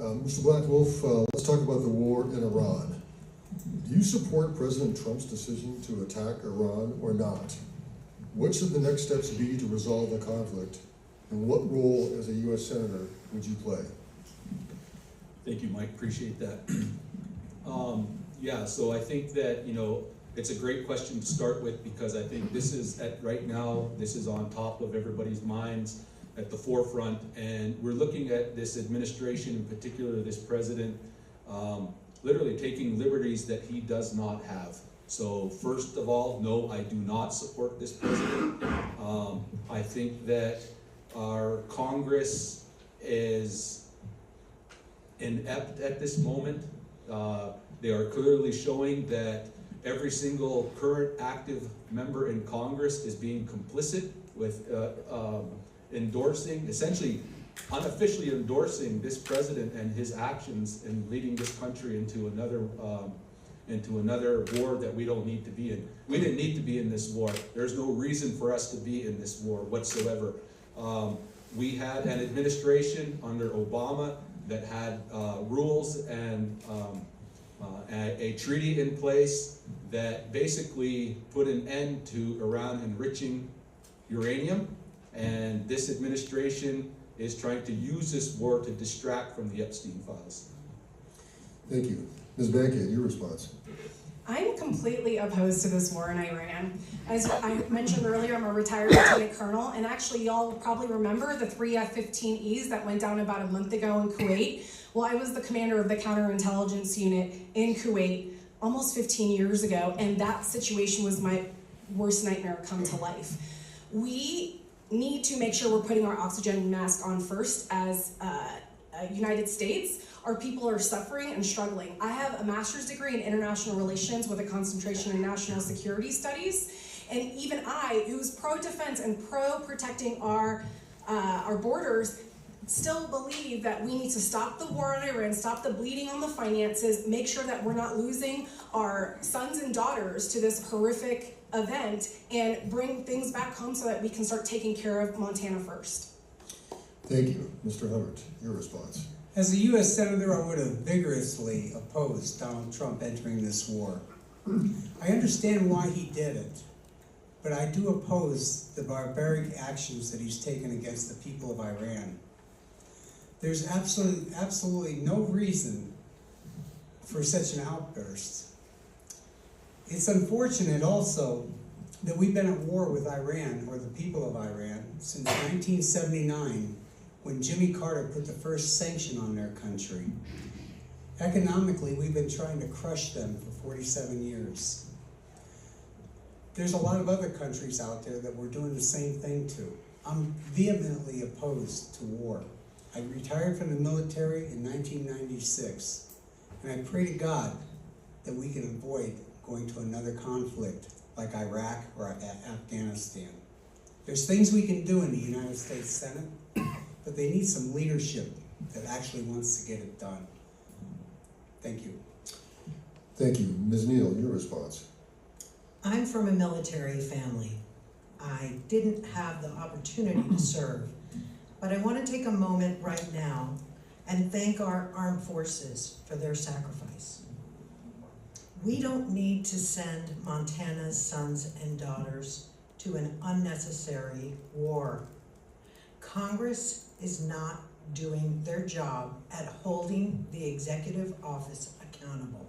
Mr. Black Wolf, let's talk about the war in Iran. Do you support President Trump's decision to attack Iran or not? What should the next steps be to resolve the conflict, and what role as a U.S. Senator would you play? Thank you, Mike. Appreciate that. Yeah, so I think that, it's a great question to start with, because I think this is right now, this is on top of everybody's minds at the forefront, and we're looking at this administration, in particular this president, literally taking liberties that he does not have. So first of all, no, I do not support this president. I think that our Congress is inept at this moment. They are clearly showing that every single current active member in Congress is being complicit with endorsing, essentially unofficially endorsing this president and his actions in leading this country into another war that we don't need to be in. We didn't need to be in this war. There's no reason for us to be in this war whatsoever. We had an administration under Obama that had rules and a treaty in place that basically put an end to Iran enriching uranium, and this administration is trying to use this war to distract from the Epstein files. Thank you. Ms. Bankhead, your response. I'm completely opposed to this war in Iran. As I mentioned earlier, I'm a retired lieutenant colonel, and actually y'all probably remember the 3 F-15Es that went down about a month ago in Kuwait. Well, I was the commander of the counterintelligence unit in Kuwait almost 15 years ago, and that situation was my worst nightmare come to life. We need to make sure we're putting our oxygen mask on first as United States. Our people are suffering and struggling. I have a master's degree in international relations with a concentration in national security studies, and even I, who's pro-defense and pro-protecting our borders, still believe that we need to stop the war in Iran, stop the bleeding on the finances, make sure that we're not losing our sons and daughters to this horrific event, and bring things back home so that we can start taking care of Montana first. Thank you. Mr. Hubbard, your response. As a U.S. Senator, I would have vigorously opposed Donald Trump entering this war. I understand why he did it, but I do oppose the barbaric actions that he's taken against the people of Iran. There's absolutely no reason for such an outburst. It's unfortunate also that we've been at war with Iran, or the people of Iran, since 1979, when Jimmy Carter put the first sanction on their country. Economically, we've been trying to crush them for 47 years. There's a lot of other countries out there that we're doing the same thing to. I'm vehemently opposed to war. I retired from the military in 1996, and I pray to God that we can avoid going to another conflict like Iraq or Afghanistan. There's things we can do in the United States Senate, but they need some leadership that actually wants to get it done. Thank you. Thank you. Ms. Neal, your response. I'm from a military family. I didn't have the opportunity to serve, but I want to take a moment right now and thank our armed forces for their sacrifice. We don't need to send Montana's sons and daughters to an unnecessary war. Congress is not doing their job at holding the executive office accountable.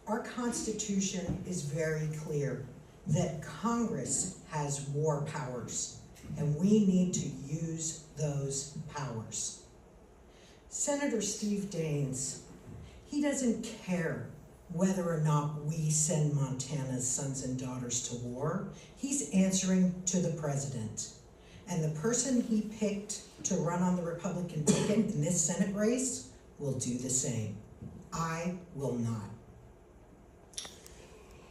Our Constitution is very clear that Congress has war powers, and we need to use those powers. Senator Steve Daines, he doesn't care whether or not we send Montana's sons and daughters to war. He's answering to the president. And the person he picked to run on the Republican ticket in this Senate race will do the same. I will not.